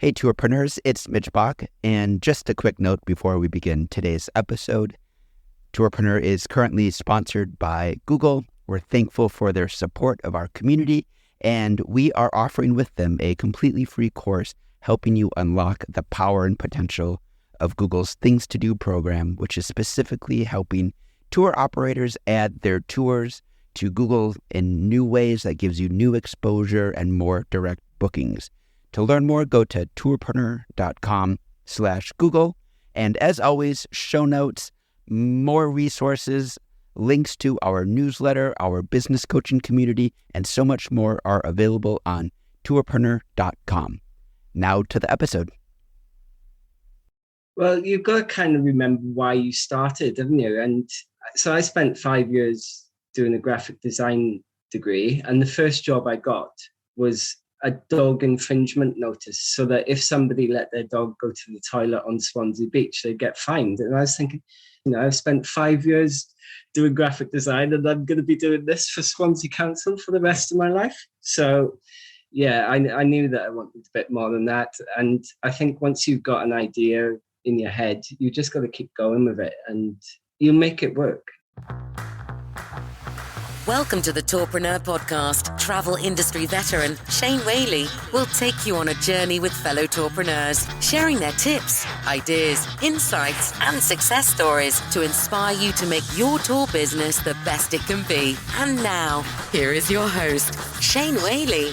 Hey, Tourpreneurs, it's Mitch Bach, and just a quick note before we begin today's episode. Tourpreneur is currently sponsored by Google. We're thankful for their support of our community, and we are offering with them a completely free course helping you unlock the power and potential of Google's Things to Do program, which is specifically helping tour operators add their tours to Google in new ways that gives you new exposure and more direct bookings. To learn more, go to tourpreneur.com/Google. And as always, show notes, more resources, links to our newsletter, our business coaching community, and so much more are available on tourpreneur.com. Now to the episode. Well, you've got to kind of remember why you started, haven't you? And so I spent 5 years doing a graphic design degree, and the first job I got was a dog infringement notice, so that if somebody let their dog go to the toilet on Swansea Beach, they'd get fined. And I was thinking, I've spent 5 years doing graphic design and I'm going to be doing this for Swansea Council for the rest of my life. So yeah, I knew that I wanted a bit more than that. And I think once you've got an idea in your head, you just got to keep going with it and you'll make it work. Welcome to the Tourpreneur podcast. Travel industry veteran Shane Whaley will take you on a journey with fellow tourpreneurs, sharing their tips, ideas, insights, and success stories to inspire you to make your tour business the best it can be. And now, here is your host, Shane Whaley.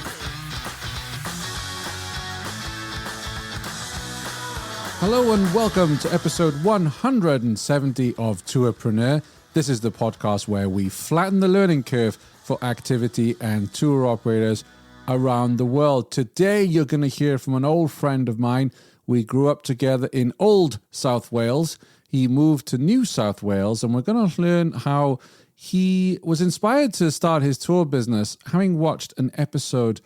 Hello and welcome to episode 170 of Tourpreneur. This is the podcast where we flatten the learning curve for activity and tour operators around the world. Today, you're going to hear from an old friend of mine. We grew up together in Old South Wales. He moved to New South Wales, and we're going to learn how he was inspired to start his tour business, having watched an episode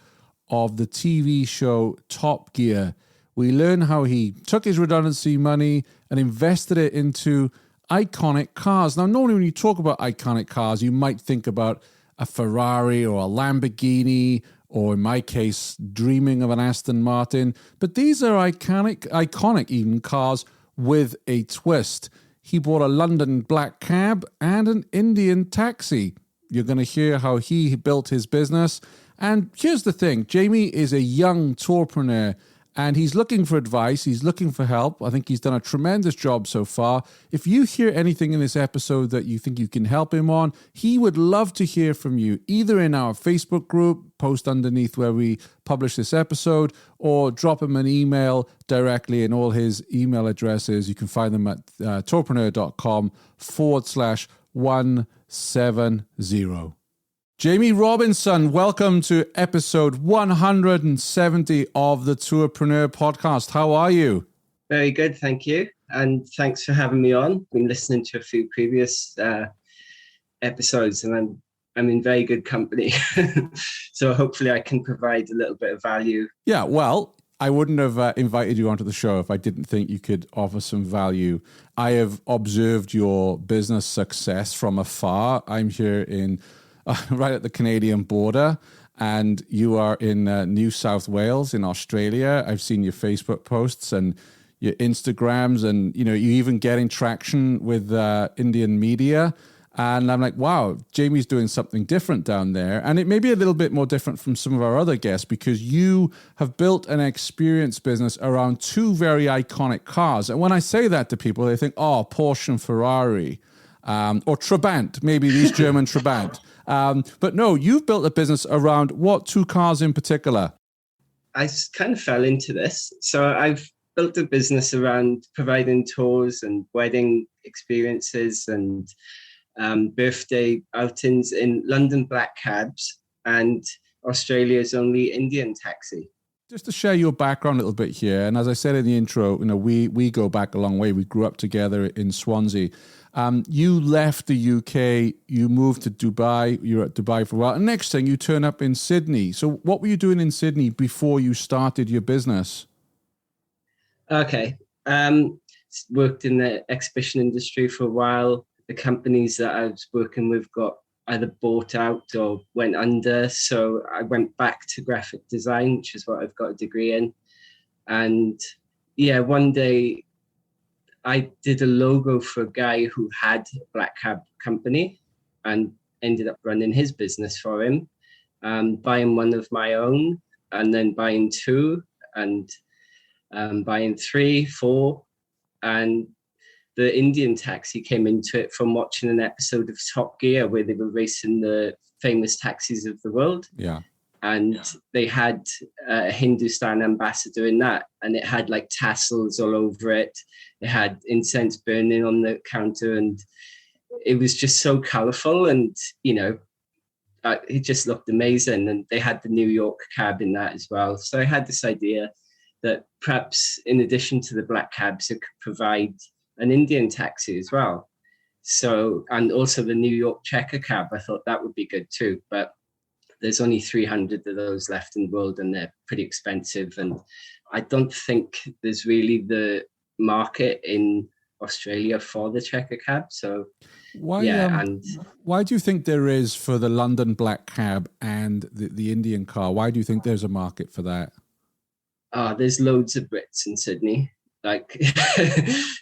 of the TV show Top Gear. We learn how he took his redundancy money and invested it into iconic cars. Now, normally when you talk about iconic cars, you might think about a Ferrari or a Lamborghini, or in my case, dreaming of an Aston Martin. But these are iconic even cars with a twist. He bought a London black cab and an Indian taxi. You're going to hear how he built his business. And here's the thing, Jamie is a young tourpreneur, and he's looking for advice. He's looking for help. I think he's done a tremendous job so far. If you hear anything in this episode that you think you can help him on, he would love to hear from you, either in our Facebook group, post underneath where we publish this episode, or drop him an email directly, and all his email addresses, you can find them at tourpreneur.com/170. Jamie Robinson, welcome to episode 170 of the Tourpreneur podcast. How are you? Very good, thank you. And thanks for having me on. I've been listening to a few previous episodes, and I'm in very good company. So hopefully I can provide a little bit of value. Yeah, well, I wouldn't have invited you onto the show if I didn't think you could offer some value. I have observed your business success from afar. I'm here in right at the Canadian border, and you are in New South Wales in Australia. I've seen your Facebook posts and your Instagrams, and you even getting traction with Indian media. And I'm like, wow, Jamie's doing something different down there. And it may be a little bit more different from some of our other guests, because you have built an experience business around two very iconic cars. And when I say that to people, they think, oh, Porsche and Ferrari, or Trabant, maybe these German Trabant. But no, you've built a business around what two cars in particular? I kind of fell into this. So I've built a business around providing tours and wedding experiences and birthday outings in London black cabs and Australia's only Indian taxi. Just to share your background a little bit here, and as I said in the intro, we go back a long way. We grew up together in Swansea. You left the UK, you moved to Dubai, you were at Dubai for a while, and next thing you turn up in Sydney. So what were you doing in Sydney before you started your business? Okay. Worked in the exhibition industry for a while. The companies that I was working with got either bought out or went under. So I went back to graphic design, which is what I've got a degree in. And yeah, one day I did a logo for a guy who had a black cab company and ended up running his business for him, buying one of my own, and then buying two, and buying three, four. And the Indian taxi came into it from watching an episode of Top Gear where they were racing the famous taxis of the world. Yeah. And they had a Hindustan ambassador in that, and it had like tassels all over it. It had incense burning on the counter, and it was just so colorful, and it just looked amazing. And they had the New York cab in that as well. So I had this idea that perhaps in addition to the black cabs, it could provide an Indian taxi as well. So, and also the New York checker cab, I thought that would be good too. But there's only 300 of those left in the world, and they're pretty expensive. And I don't think there's really the market in Australia for the checker cab. So, why do you think there is for the London black cab and the Indian car? Why do you think there's a market for that? There's loads of Brits in Sydney. Like,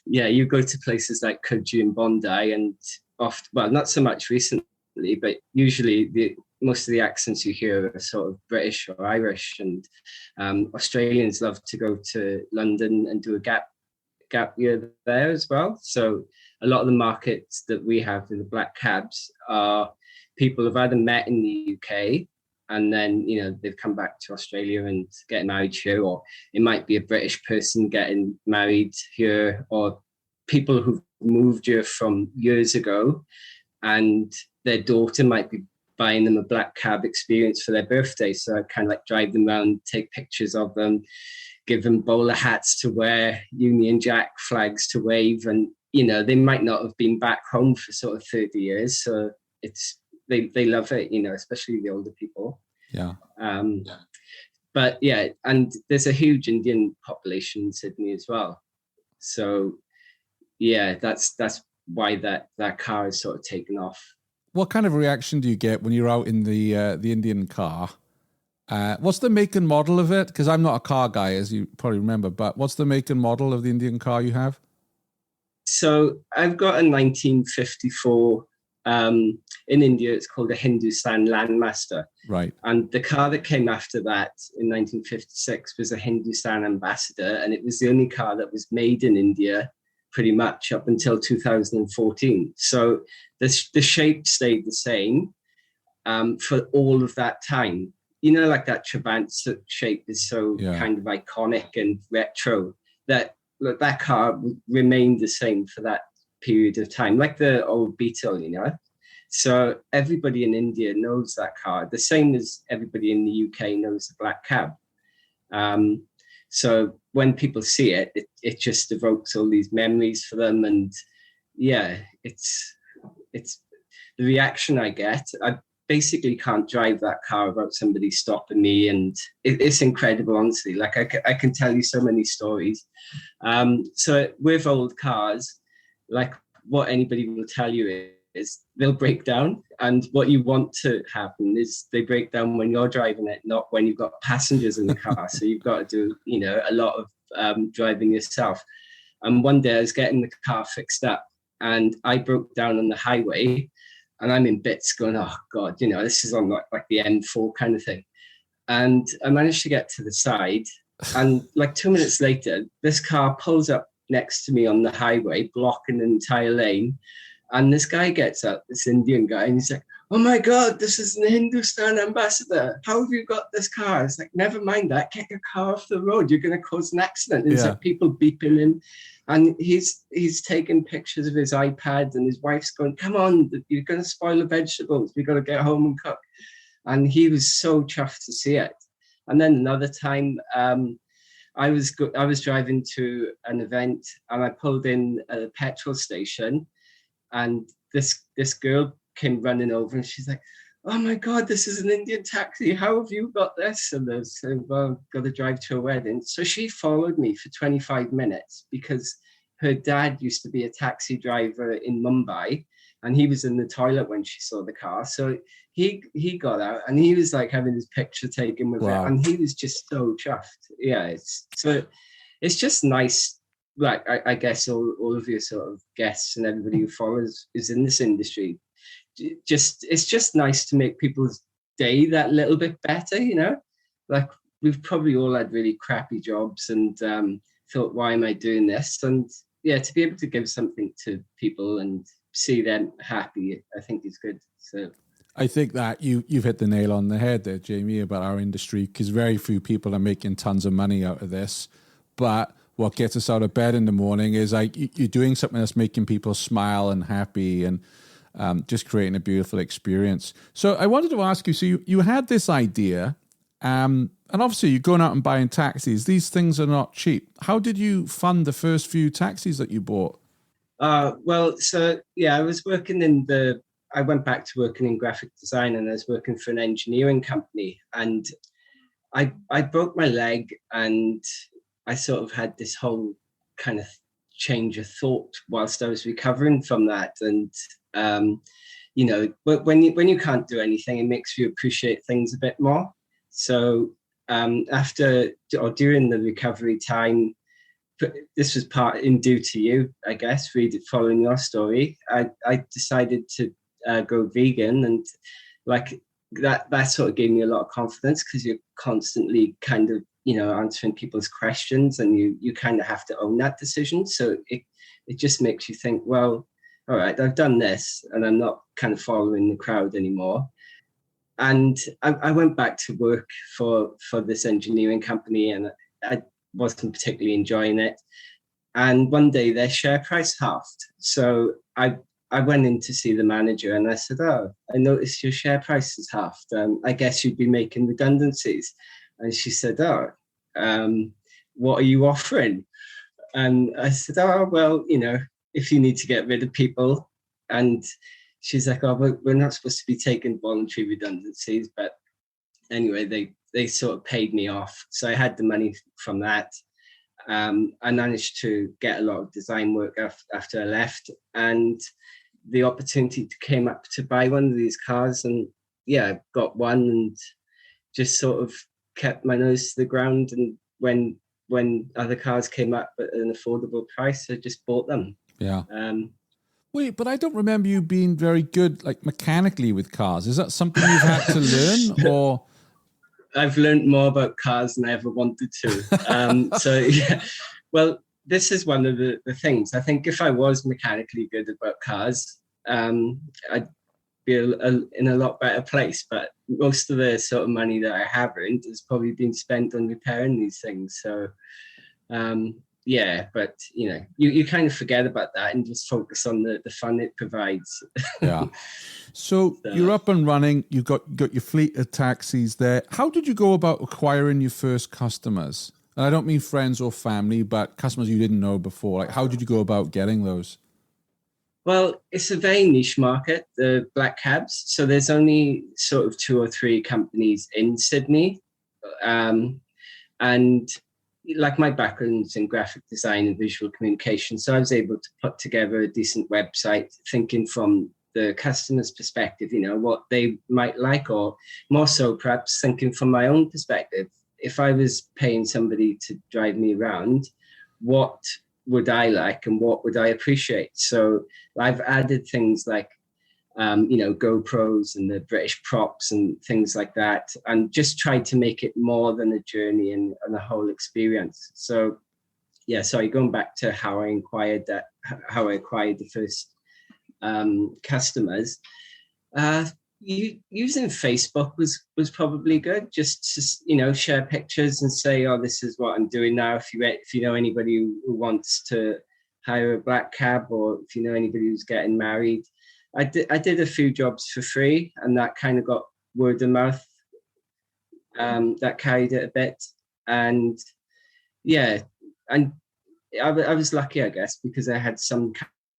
yeah, you go to places like Coogee and Bondi, and not so much recently, but usually most of the accents you hear are sort of British or Irish, and Australians love to go to London and do a gap year there as well. So a lot of the markets that we have with the black cabs are people who've either met in the UK and then, they've come back to Australia and getting married here, or it might be a British person getting married here, or people who've moved here from years ago and their daughter might be buying them a black cab experience for their birthday. So I kind of like drive them around, take pictures of them, give them bowler hats to wear, Union Jack flags to wave. And, they might not have been back home for sort of 30 years. So they love it, especially the older people. Yeah. But yeah, and there's a huge Indian population in Sydney as well. So yeah, that's why that car is sort of taken off. What kind of reaction do you get when you're out in the Indian car? What's the make and model of it? Because I'm not a car guy, as you probably remember, but what's the make and model of the Indian car you have? So I've got a 1954, in India, it's called a Hindustan Landmaster. Right. And the car that came after that in 1956 was a Hindustan Ambassador, and it was the only car that was made in India pretty much up until 2014. So the shape stayed the same for all of that time. Like that Trabant shape is so kind of iconic and retro that car remained the same for that period of time, like the old Beetle, So everybody in India knows that car, the same as everybody in the UK knows the black cab. So when people see it, it just evokes all these memories for them. And yeah, it's the reaction I get. I basically can't drive that car without somebody stopping me. And it's incredible, honestly. Like I can tell you so many stories. So with old cars, like what anybody will tell you is they'll break down. And what you want to happen is they break down when you're driving it, not when you've got passengers in the car. So you've got to do, a lot of driving yourself. And one day I was getting the car fixed up and I broke down on the highway and I'm in bits going, oh God, this is on like the M4 kind of thing. And I managed to get to the side. And like 2 minutes later, this car pulls up next to me on the highway, blocking an entire lane. And this guy gets up, this Indian guy, and he's like, oh my God, this is an Hindustan Ambassador. How have you got this car? It's like, never mind that. Get your car off the road. You're going to cause an accident. And there's like people beeping him. And he's taking pictures of his iPad and his wife's going, come on, you're going to spoil the vegetables. We've got to get home and cook. And he was so chuffed to see it. And then another time, I was driving to an event and I pulled in at a petrol station and this girl came running over and she's like, oh my God, this is an Indian taxi. How have you got this? And I said, well, I've got to drive to a wedding. So she followed me for 25 minutes because her dad used to be a taxi driver in Mumbai and he was in the toilet when she saw the car. So he got out, and he was like having his picture taken with Wow. it, and he was just so chuffed. Yeah, it's just nice. Like I guess all of your sort of guests and everybody who follows is in this industry. It's just nice to make people's day that little bit better, you know. Like we've probably all had really crappy jobs and thought, why am I doing this? And yeah, to be able to give something to people and see them happy, I think is good. So I think that you've hit the nail on the head there, Jamie, about our industry, because very few people are making tons of money out of this. But what gets us out of bed in the morning is like you're doing something that's making people smile and happy and just creating a beautiful experience. So I wanted to ask you, so you had this idea, and obviously you're going out and buying taxis. These things are not cheap. How did you fund the first few taxis that you bought? well, so yeah, I went back to working in graphic design, and I was working for an engineering company, and I broke my leg, and I sort of had this whole kind of change of thought whilst I was recovering from that. And you know, but when you can't do anything, it makes you appreciate things a bit more. So after or during the recovery time, this was part in due to you, I guess, following your story, I decided to go vegan, and like that sort of gave me a lot of confidence, because you're constantly kind of, you know, answering people's questions, and you kind of have to own that decision. So it just makes you think, well, all right, I've done this, and I'm not kind of following the crowd anymore. And I went back to work for this engineering company, and I wasn't particularly enjoying it. And one day their share price halved. So I went in to see the manager, and I said, oh, I noticed your share price is halved. I guess you'd be making redundancies. And she said, oh, what are you offering? And I said, oh, well, you know, if you need to get rid of people. And she's like, oh, we're not supposed to be taking voluntary redundancies. But anyway, they sort of paid me off. So I had the money from that. I managed to get a lot of design work after I left, and the opportunity came up to buy one of these cars, and yeah, I got one, and just sort of kept my nose to the ground. And when other cars came up at an affordable price, I just bought them. Yeah. Wait, but I don't remember you being very good, like mechanically with cars. Is that something you've had to learn, or? I've learned more about cars than I ever wanted to. So yeah, well, this is one of the things. I think if I was mechanically good about cars, I'd be in a lot better place. But most of the sort of money that I have earned has probably been spent on repairing these things. So yeah, but you know, you kind of forget about that and just focus on the fun it provides. Yeah. So you're up and running. You got your fleet of taxis there. How did you go about acquiring your first customers? And I don't mean friends or family, but customers you didn't know before. Like, how did you go about getting those? Well, it's a very niche market, the black cabs. So there's only sort of 2 or 3 companies in Sydney. And like my background's in graphic design and visual communication, so I was able to put together a decent website, thinking from the customer's perspective, you know, what they might like, or more so perhaps thinking from my own perspective. If I was paying somebody to drive me around, what would I like and what would I appreciate? So I've added things like, you know, GoPros and the British props and things like that, and just tried to make it more than a journey and a whole experience. So yeah, sorry, going back to how I acquired the first customers, using Facebook was probably good. Just to, you know, share pictures and say, oh, this is what I'm doing now. If you know anybody who wants to hire a black cab, or if you know anybody who's getting married. I did a few jobs for free, and that kind of got word of mouth. That carried it a bit, and yeah, and I was lucky, I guess, because I had some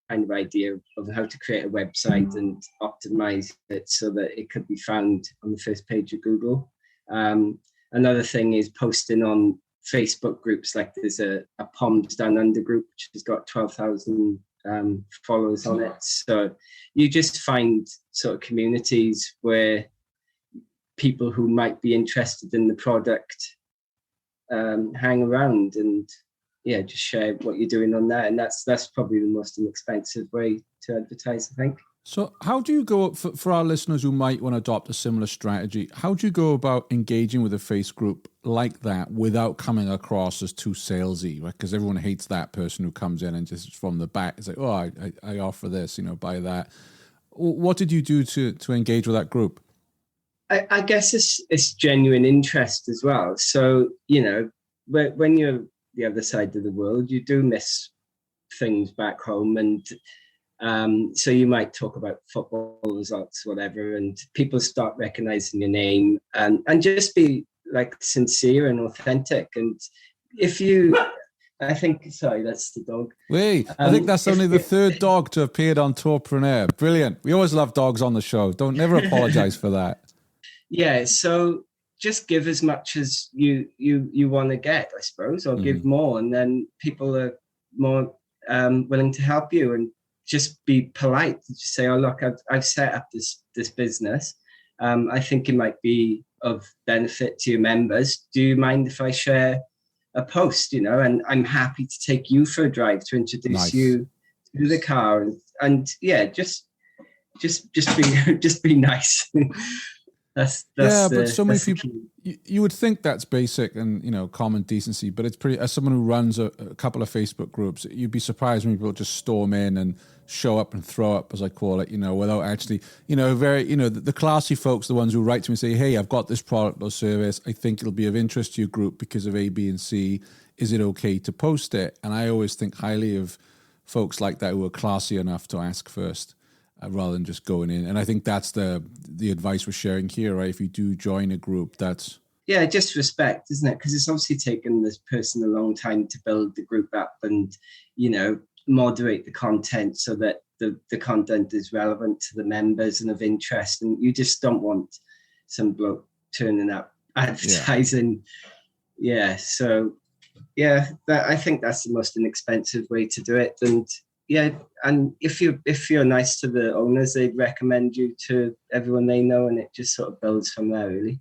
kind of idea of how to create a website and optimize it so that it could be found on the first page of Google. Another thing is posting on Facebook groups. Like there's a Palms Down Under group, which has got 12,000 followers on it. So you just find sort of communities where people who might be interested in the product hang around and just share what you're doing on that. And that's probably the most inexpensive way to advertise, I think. So how do you go, for our listeners who might want to adopt a similar strategy, how do you go about engaging with a face group like that without coming across as too salesy, right? Because everyone hates that person who comes in and just from the back is like, oh, I offer this, buy that. What did you do to engage with that group? I guess it's genuine interest as well. So, when you're the other side of the world, you do miss things back home. And so you might talk about football results, whatever, and people start recognizing your name and just be like sincere and authentic. And if you, I think, sorry, that's the dog. Wait, I think that's only the third dog to appear on Tourpreneur. Brilliant. We always love dogs on the show. Don't never apologize for that. Yeah. So just give as much as you want to get, I suppose, or give more. And then people are more willing to help you. And just be polite. Just say, oh, look, I've set up this business. I think it might be of benefit to your members. Do you mind if I share a post, and I'm happy to take you for a drive to introduce you to the car. And just be nice. That's but so many people, you would think that's basic and, common decency, but it's pretty, as someone who runs a couple of Facebook groups, you'd be surprised when people just storm in and show up and throw up, as I call it, without actually, the classy folks, the ones who write to me and say, hey, I've got this product or service. I think it'll be of interest to your group because of A, B, and C. Is it okay to post it? And I always think highly of folks like that who are classy enough to ask first. Rather than just going in. And I think that's the advice we're sharing here, right? If you do join a group, that's... Yeah, just respect, isn't it? Because it's obviously taken this person a long time to build the group up and, moderate the content so that the content is relevant to the members and of interest. And you just don't want some bloke turning up advertising. Yeah. So, I think that's the most inexpensive way to do it. And and if you're nice to the owners, they'd recommend you to everyone they know, and it just sort of builds from there, really.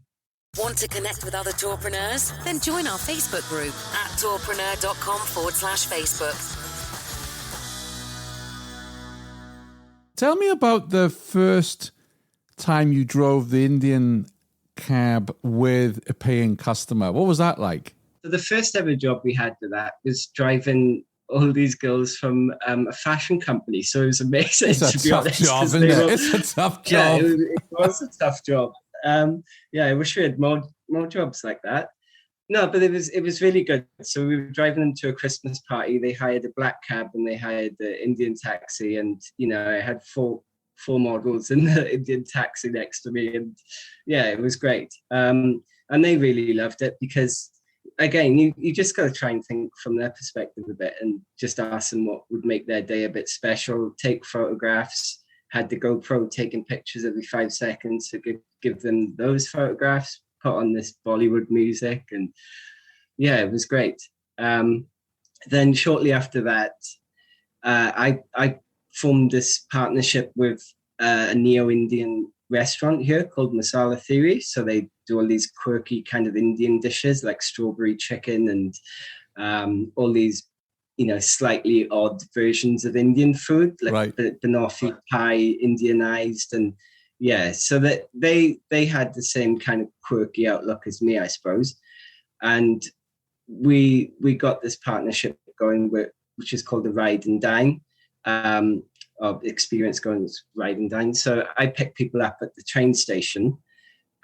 Want to connect with other Tourpreneurs? Then join our Facebook group at tourpreneur.com/Facebook. Tell me about the first time you drove the Indian cab with a paying customer. What was that like? So the first ever job we had with that was driving all these girls from a fashion company. So it was amazing. It's a tough job, isn't it? It's a tough job. Yeah, it was a tough job. I wish we had more jobs like that. No, but it was really good. So we were driving them to a Christmas party. They hired a black cab and they hired the Indian taxi. And, I had four models in the Indian taxi next to me. And it was great. And they really loved it because, again, you just got to try and think from their perspective a bit and just ask them what would make their day a bit special. Take photographs. Had the GoPro taking pictures every 5 seconds to give them those photographs. Put on this Bollywood music, and it was great. Then shortly after that, I formed this partnership with a neo-Indian restaurant here called Masala Theory. So they do all these quirky kind of Indian dishes like strawberry chicken and all these, slightly odd versions of Indian food, like banoffee pie, Indianized. And so that they had the same kind of quirky outlook as me, I suppose. And we got this partnership going which is called the Ride and Dine. Of experience going to Ride and Dine. So I pick people up at the train station,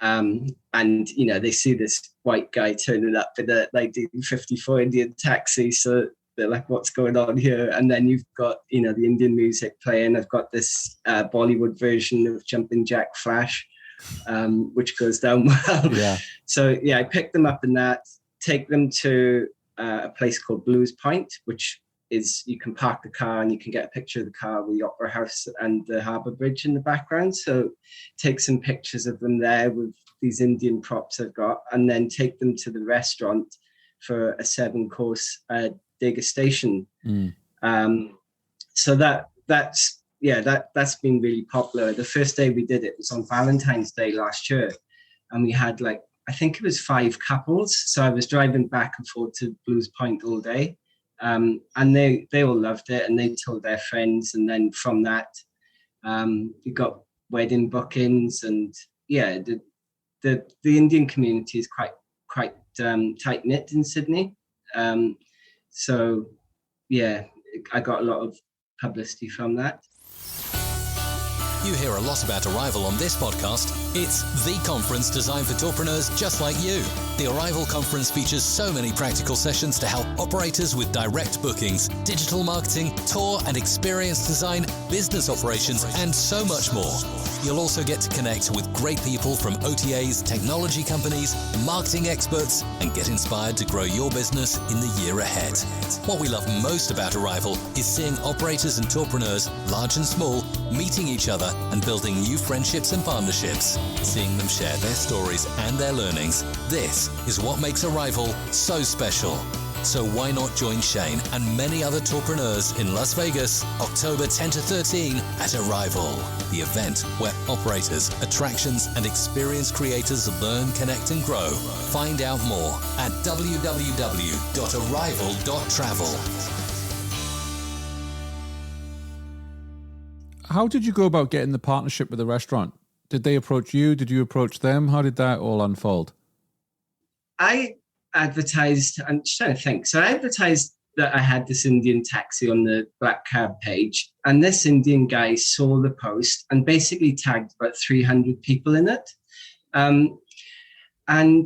and they see this white guy turning up in a 1954 Indian taxi. So they're like, "What's going on here?" And then you've got the Indian music playing. I've got this Bollywood version of Jumping Jack Flash, which goes down well. Yeah. So I pick them up in that, take them to a place called Blues Point, which is you can park the car and you can get a picture of the car with the Opera House and the Harbour Bridge in the background. So take some pictures of them there with these Indian props I've got, and then take them to the restaurant for a 7-course degustation. So that's been really popular. The first day we did it was on Valentine's Day last year, and we had I think it was 5 couples. So I was driving back and forth to Blues Point all day, and they all loved it, and they told their friends, and then from that, we got wedding bookings, and the Indian community is quite tight knit in Sydney. So yeah, I got a lot of publicity from that. You hear a lot about Arrival on this podcast. It's the conference designed for tourpreneurs just like you. The Arrival conference features so many practical sessions to help operators with direct bookings, digital marketing, tour and experience design, business operations, and so much more. You'll also get to connect with great people from OTAs, technology companies, marketing experts, and get inspired to grow your business in the year ahead. What we love most about Arrival is seeing operators and tourpreneurs, large and small, meeting each other and building new friendships and partnerships, seeing them share their stories and their learnings. This is what makes Arrival so special. So why not join Shane and many other tourpreneurs in Las Vegas, October 10 to 13 at Arrival, the event where operators, attractions and experience creators learn, connect and grow. Find out more at www.arrival.travel. How did you go about getting the partnership with the restaurant? Did they approach you? Did you approach them? How did that all unfold? I advertised, I'm just trying to think. So I advertised that I had this Indian taxi on the Black Cab page, and this Indian guy saw the post and basically tagged about 300 people in it. And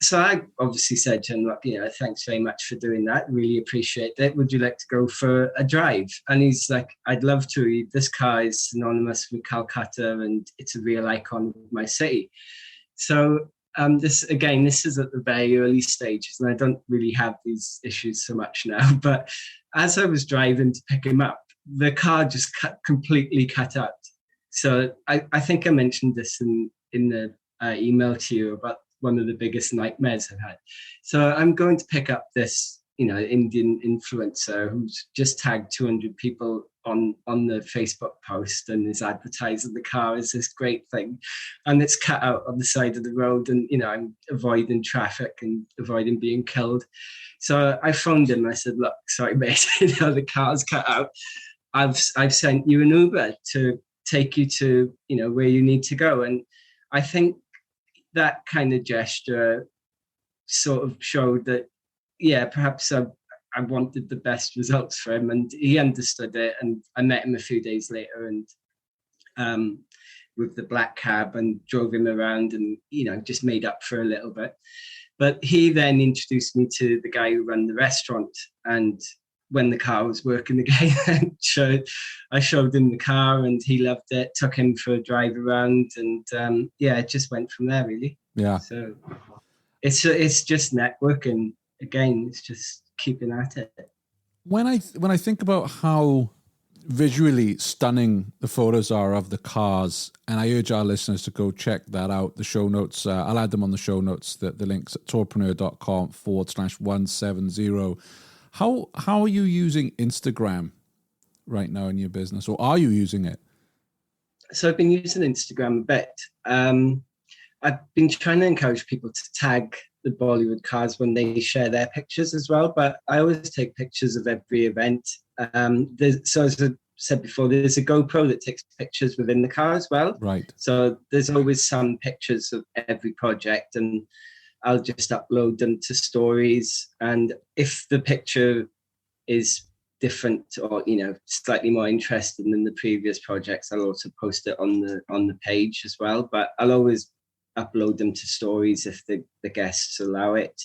so I obviously said to him, look, thanks very much for doing that. Really appreciate it. Would you like to go for a drive? And he's like, I'd love to. This car is synonymous with Calcutta and it's a real icon of my city. So this is at the very early stages, and I don't really have these issues so much now. But as I was driving to pick him up, the car just completely cut out. So I think I mentioned this in the email to you about one of the biggest nightmares I've had. So I'm going to pick up this, Indian influencer who's just tagged 200 people on the Facebook post and is advertising the car as this great thing, and it's cut out on the side of the road, and I'm avoiding traffic and avoiding being killed. So I phoned him. I said, look, sorry mate, the car's cut out. I've sent you an Uber to take you to where you need to go. And I think that kind of gesture sort of showed that perhaps I wanted the best results for him, and he understood it. And I met him a few days later, and with the Black Cab, and drove him around, and just made up for a little bit. But he then introduced me to the guy who ran the restaurant, and when the car was working again, I showed him the car, and he loved it. Took him for a drive around, and it just went from there, really. Yeah. So it's just networking. Again, it's just keeping at it. When I think about how visually stunning the photos are of the cars, and I urge our listeners to go check that out. The show notes, I'll add them on the show notes, the links at tourpreneur.com/170. How are you using Instagram right now in your business, or are you using it? So I've been using Instagram a bit. I've been trying to encourage people to tag the Bollywood cars when they share their pictures as well, but I always take pictures of every event. So as I said before, there's a GoPro that takes pictures within the car as well. Right. So there's always some pictures of every project, and I'll just upload them to stories. And if the picture is different or slightly more interesting than the previous projects, I'll also post it on the page as well. But I'll always upload them to stories if the guests allow it.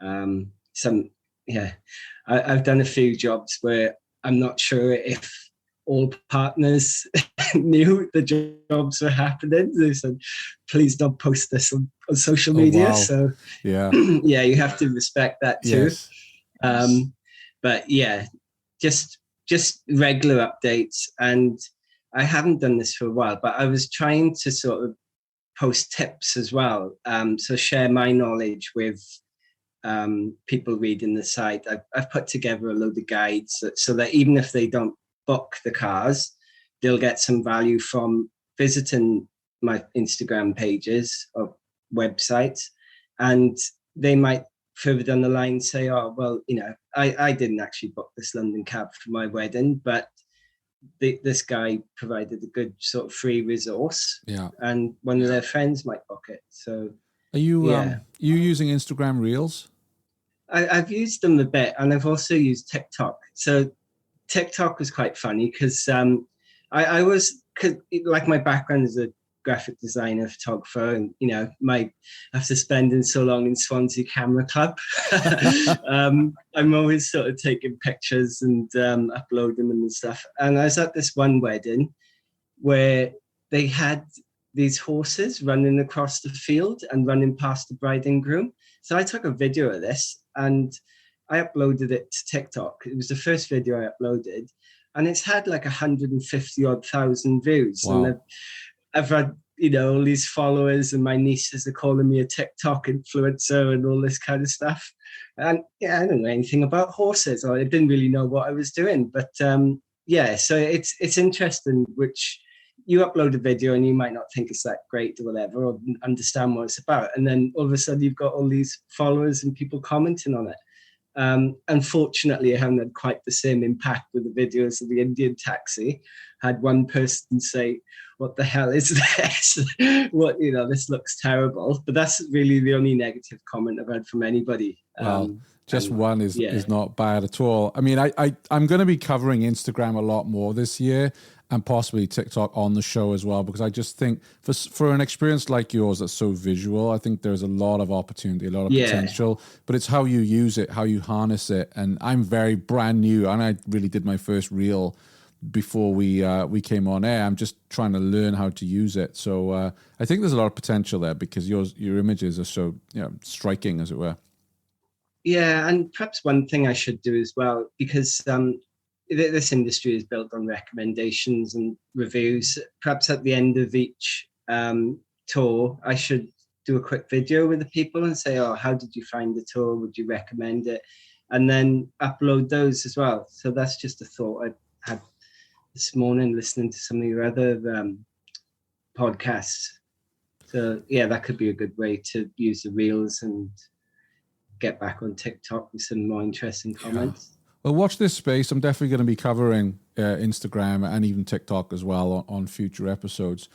I've done a few jobs where I'm not sure if all partners knew the jobs were happening. They said, please don't post this on social media. Wow. So you have to respect that too. Yes. But just regular updates. And I haven't done this for a while, but I was trying to sort of post tips as well. So share my knowledge with people reading the site. I've put together a load of guides so that even if they don't book the cars, they'll get some value from visiting my Instagram pages or websites, and they might further down the line say, oh, well, I didn't actually book this London cab for my wedding, but this guy provided a good sort of free resource, and one of their friends might book it. So are you using Instagram Reels? I've used them a bit, and I've also used TikTok. So TikTok was quite funny because I was, like, my background is a graphic designer, photographer, and after spending so long in Swansea Camera Club, I'm always sort of taking pictures and uploading them and stuff. And I was at this one wedding where they had these horses running across the field and running past the bride and groom. So I took a video of this and I uploaded it to TikTok. It was the first video I uploaded, and it's had like 150,000 views. Wow. And I've had, all these followers, and my nieces are calling me a TikTok influencer and all this kind of stuff. And I don't know anything about horses, or I didn't really know what I was doing. But so it's interesting, which you upload a video and you might not think it's that great or whatever, or understand what it's about. And then all of a sudden you've got all these followers and people commenting on it. Unfortunately, I haven't had quite the same impact with the videos of the Indian taxi. I had one person say, what the hell is this? This looks terrible. But that's really the only negative comment I've had from anybody. Well, one is not bad at all. I mean, I'm going to be covering Instagram a lot more this year, and possibly TikTok on the show as well, because I just think for an experience like yours that's so visual, I think there's a lot of opportunity, a lot of potential, but it's how you use it, how you harness it. And I'm very brand new, and I really did my first reel before we came on air. I'm just trying to learn how to use it. So I think there's a lot of potential there, because your images are so striking, as it were. Yeah, and perhaps one thing I should do as well, because this industry is built on recommendations and reviews. Perhaps at the end of each tour, I should do a quick video with the people and say, oh, how did you find the tour? Would you recommend it? And then upload those as well. So that's just a thought I had this morning listening to some of your other podcasts. So yeah, that could be a good way to use the reels and get back on TikTok with some more interesting comments. Well, watch this space. I'm definitely going to be covering Instagram and even TikTok as well on future episodes.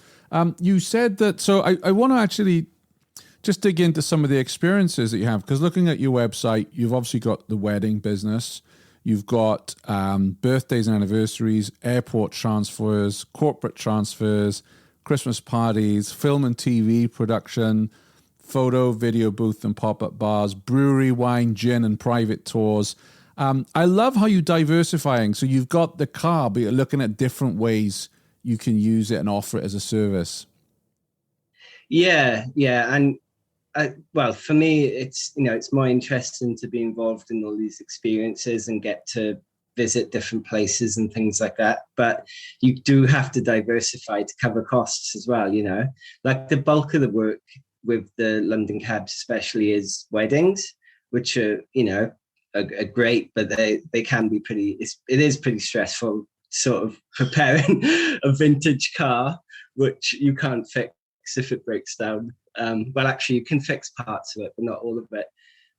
You said that, so I want to actually just dig into some of the experiences that you have, because looking at your website, you've obviously got the wedding business, you've got birthdays and anniversaries, airport transfers, corporate transfers, Christmas parties, film and TV production, photo, video booth and pop-up bars, brewery, wine, gin and private tours. I love how you're diversifying. So you've got the car, but you're looking at different ways you can use it and offer it as a service. Yeah. And well, for me, it's more interesting to be involved in all these experiences and get to visit different places and things like that. But you do have to diversify to cover costs as well. Like the bulk of the work with the London cabs especially is weddings, which are are great, but they can be it is pretty stressful, sort of preparing a vintage car, which you can't fix if it breaks down. Well, actually, you can fix parts of it, but not all of it.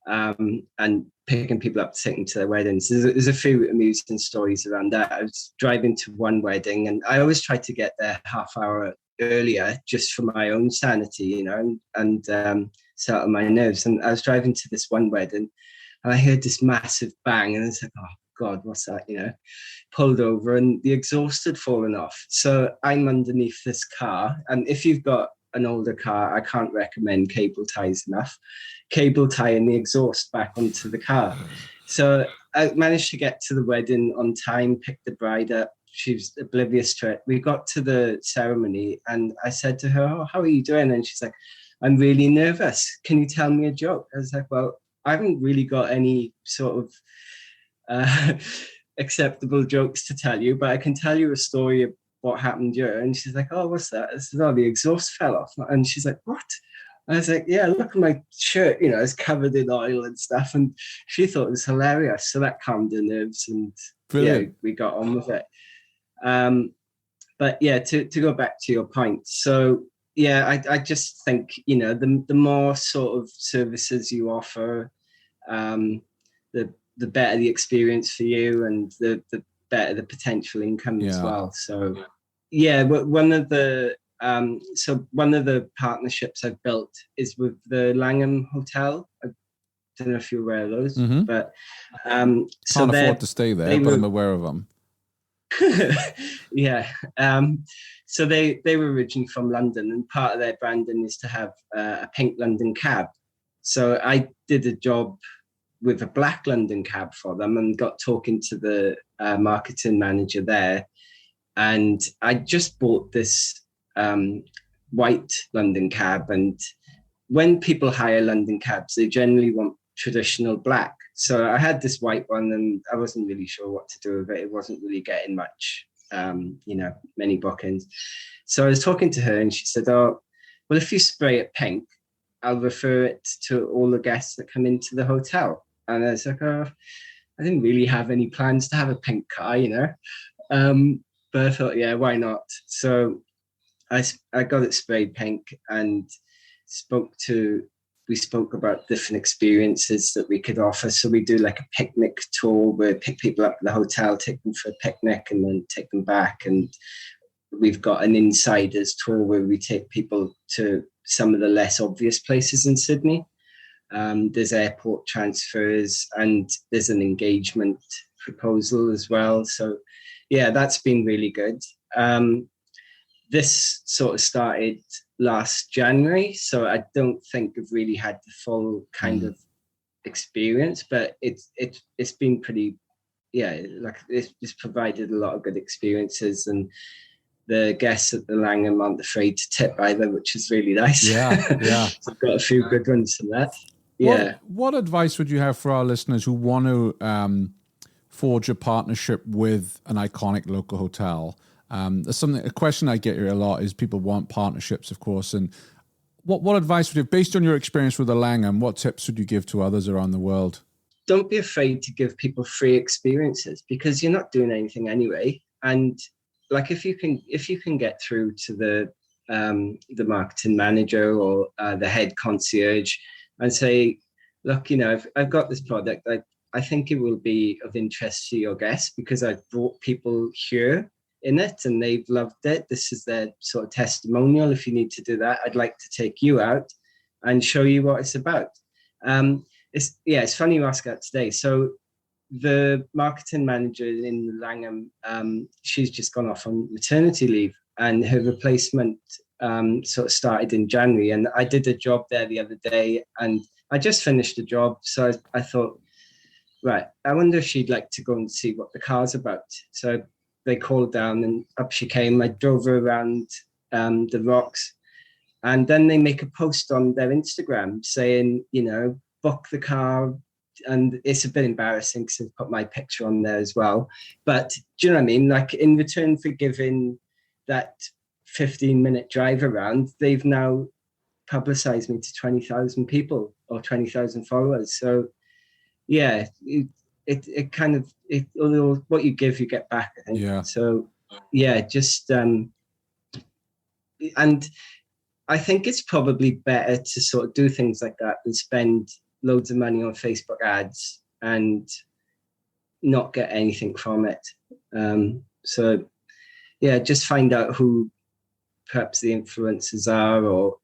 And picking people up, taking to their weddings. There's a few amusing stories around that. I was driving to one wedding, and I always try to get there half hour earlier, just for my own sanity, and settle my nerves. And I was driving to this one wedding, and I heard this massive bang, and I was like, oh God, what's that? Pulled over, and the exhaust had fallen off. So I'm underneath this car, and if you've got an older car, I can't recommend cable ties enough. Cable tying the exhaust back onto the car. So I managed to get to the wedding on time, pick the bride up. She was oblivious to it. We got to the ceremony, and I said to her, oh, how are you doing? And she's like, I'm really nervous. Can you tell me a joke? I was like, well, I haven't really got any sort of acceptable jokes to tell you, but I can tell you a story of what happened here. And she's like, oh, what's that? I said, oh, the exhaust fell off. And she's like, what? I was like, yeah, look at my shirt, it's covered in oil and stuff. And she thought it was hilarious. So that calmed her nerves, and yeah, we got on with it. But yeah, to go back to your point. So yeah, I just think, the more sort of services you offer, the better the experience for you, and the better the potential income as well. So yeah, one of the partnerships I've built is with the Langham Hotel. I don't know if you're aware of those, but can't afford to stay there, but I'm aware of them. Yeah. So they were originally from London, and part of their branding is to have a pink London cab. So I did a job with a black London cab for them, and got talking to the marketing manager there. And I just bought this white London cab. And when people hire London cabs, they generally want traditional black. So I had this white one, and I wasn't really sure what to do with it. It wasn't really getting much, many bookings. So I was talking to her, and she said, "Oh, well, if you spray it pink, I'll refer it to all the guests that come into the hotel." And I was like, "Oh, I didn't really have any plans to have a pink car, But I thought, yeah, why not?" So I got it sprayed pink, and we spoke about different experiences that we could offer. So we do like a picnic tour where we pick people up at the hotel, take them for a picnic, and then take them back. And we've got an insiders tour where we take people to some of the less obvious places in Sydney. There's airport transfers, and there's an engagement proposal as well. So yeah, that's been really good. This sort of started last January, so I don't think I've really had the full kind of experience, but it's been pretty, it's provided a lot of good experiences, and the guests at the Langham aren't afraid to tip either, which is really nice. Yeah. So I've got a few good ones from that. Yeah. What advice would you have for our listeners who want to forge a partnership with an iconic local hotel? A question I get here a lot is people want partnerships, of course. And what advice would you have, based on your experience with the Langham, what tips would you give to others around the world? Don't be afraid to give people free experiences, because you're not doing anything anyway. And like, if you can get through to the marketing manager or the head concierge and say, "Look, I've got this product. I think it will be of interest to your guests because I've brought people here in it and they've loved it. This is their sort of testimonial. If you need to do that, I'd like to take you out and show you what it's about." It's funny you ask that today. So the marketing manager in the Langham, she's just gone off on maternity leave, and her replacement sort of started in January. And I did a job there the other day, and I just finished the job. So I thought, right, I wonder if she'd like to go and see what the car's about. So they called down, and up she came. I drove her around the rocks, and then they make a post on their Instagram saying, book the car. And it's a bit embarrassing because I've put my picture on there as well. But do you know what I mean? Like, in return for giving that 15-minute drive around, they've now publicized me to 20,000 people or 20,000 followers. So yeah, it kind of, although what you give, you get back, I think. Yeah. So yeah, just, and I think it's probably better to sort of do things like that than spend loads of money on Facebook ads and not get anything from it. So yeah, just find out who perhaps the influencers are, or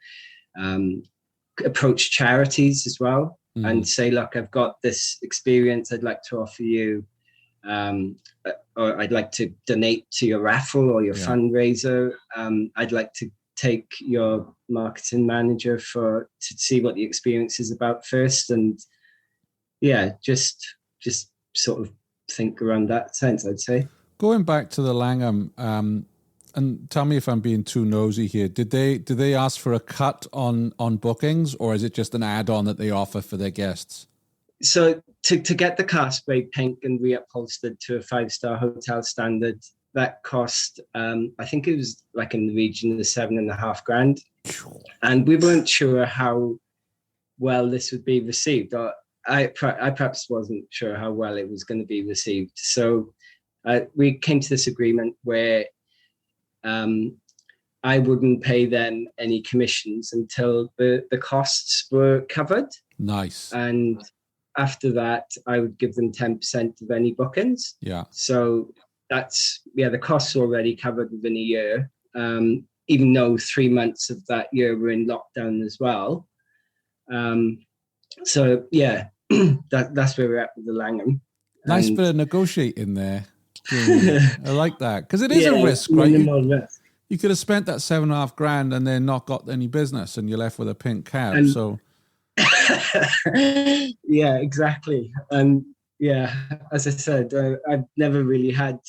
approach charities as well. And say, "Look, I've got this experience I'd like to offer you, or I'd like to donate to your raffle or your fundraiser. I'd like to take your marketing manager to see what the experience is about first." And yeah, just sort of think around that sense, I'd say. Going back to the Langham, and tell me if I'm being too nosy here. Did they ask for a cut on bookings, or is it just an add-on that they offer for their guests? So to get the car sprayed pink and reupholstered to a 5-star hotel standard, that cost, I think it was like in the region of $7,500. And we weren't sure how well this would be received. Or I perhaps wasn't sure how well it was going to be received. So we came to this agreement where I wouldn't pay them any commissions until the costs were covered. Nice. And after that, I would give them 10% of any bookings. Yeah. So that's, the costs are already covered within a year, even though 3 months of that year were in lockdown as well. So yeah, that's where we're at with the Langham. Nice bit of negotiating there. I like that, because it is a risk, right? You could have spent that $7,500 and then not got any business, and you're left with a pink cab. So yeah, exactly. And yeah, as I said, I've never really had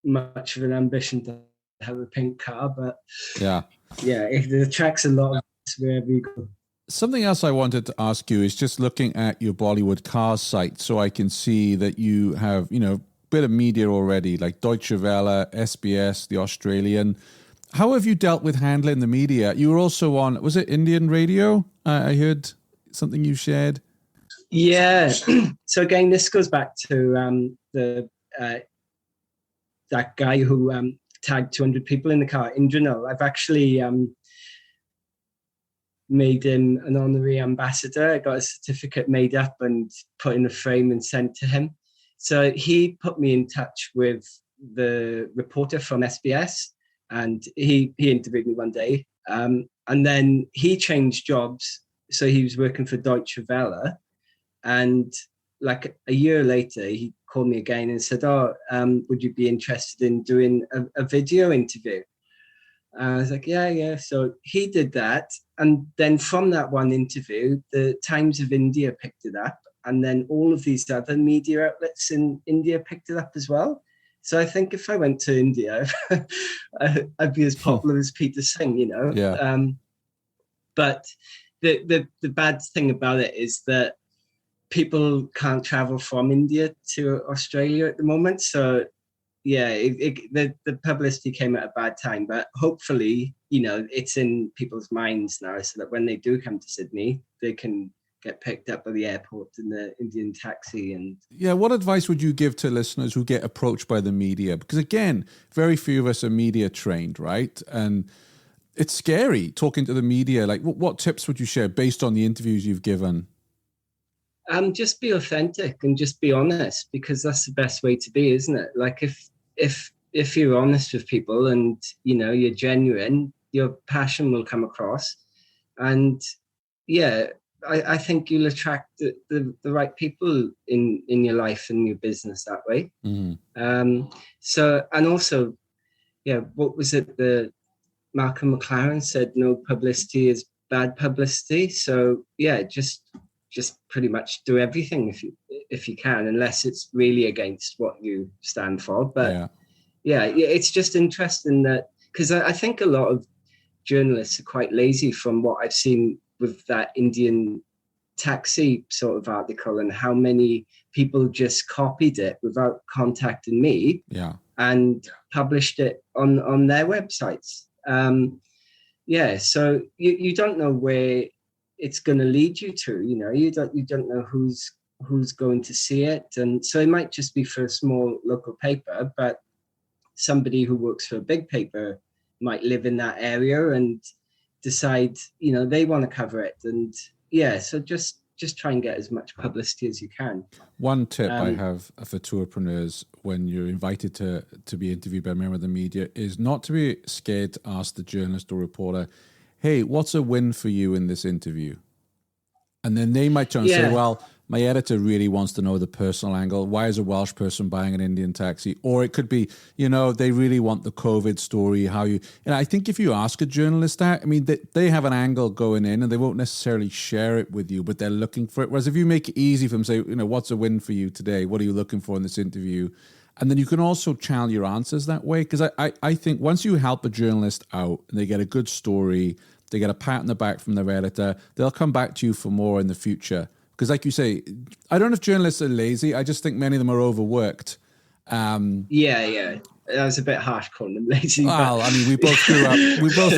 much of an ambition to have a pink car, but yeah, it attracts a lot of us wherever you go. Something else I wanted to ask you is just looking at your Bollywood Cars site, so I can see that you have, bit of media already, like Deutsche Welle, SBS, The Australian. How have you dealt with handling the media? You were also on, was it Indian radio? I heard something you shared. Yeah. So again, this goes back to that guy who tagged 200 people in the car, Indranil. I've actually made him an honorary ambassador. I got a certificate made up and put in a frame and sent to him. So he put me in touch with the reporter from SBS, and he interviewed me one day. And then he changed jobs. So he was working for Deutsche Welle. And like a year later, he called me again and said, would you be interested in doing a video interview? I was like, yeah. So he did that. And then from that one interview, the Times of India picked it up. And then all of these other media outlets in India picked it up as well. So I think if I went to India, I'd be as popular as Peter Singh, Yeah. But the bad thing about it is that people can't travel from India to Australia at the moment. So yeah, the publicity came at a bad time. But hopefully, it's in people's minds now, so that when they do come to Sydney, they can get picked up at the airport in the Indian taxi. And yeah, what advice would you give to listeners who get approached by the media? Because again, very few of us are media trained, right? And it's scary talking to the media. Like, what tips would you share based on the interviews you've given? Just be authentic and just be honest, because that's the best way to be, isn't it? Like if you're honest with people and you're genuine, your passion will come across. And yeah, I think you'll attract the right people in your life and your business that way. Mm-hmm. So, and also, yeah, what was it? The Malcolm McLaren said, no publicity is bad publicity. So yeah, just pretty much do everything if you can, unless it's really against what you stand for. But yeah, it's just interesting that, because I think a lot of journalists are quite lazy from what I've seen with that Indian taxi sort of article, and how many people just copied it without contacting me and published it on their websites. So you don't know where it's going to lead you to, you don't know who's going to see it. And so it might just be for a small local paper, but somebody who works for a big paper might live in that area and decide, they want to cover it. And so just try and get as much publicity as you can. One tip I have for tourpreneurs when you're invited to be interviewed by a member of the media is not to be scared to ask the journalist or reporter, hey, what's a win for you in this interview? And then they might turn and say, well, my editor really wants to know the personal angle. Why is a Welsh person buying an Indian taxi? Or it could be, they really want the COVID story, I think if you ask a journalist that, they have an angle going in and they won't necessarily share it with you, but they're looking for it. Whereas if you make it easy for them, say, what's a win for you today? What are you looking for in this interview? And then you can also channel your answers that way. Because I think once you help a journalist out and they get a good story, they get a pat on the back from their editor, they'll come back to you for more in the future. Because like you say, I don't know if journalists are lazy. I just think many of them are overworked. Yeah. That was a bit harsh calling them lazy. Well, we both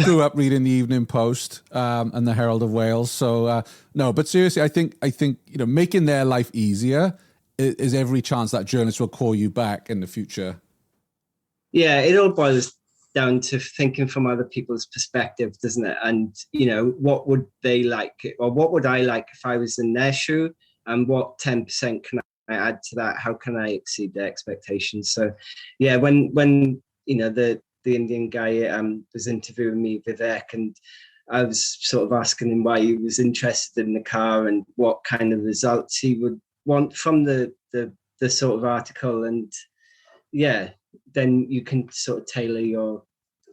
grew up reading the Evening Post and the Herald of Wales. So no, but seriously, I think making their life easier is every chance that journalist will call you back in the future. Yeah, it all boils down to thinking from other people's perspective, doesn't it? And, what would they like, or what would I like if I was in their shoe? And what 10% can I add to that? How can I exceed their expectations? So, yeah, when the Indian guy was interviewing me, Vivek, and I was sort of asking him why he was interested in the car and what kind of results he would want from the sort of article. And yeah, then you can sort of tailor your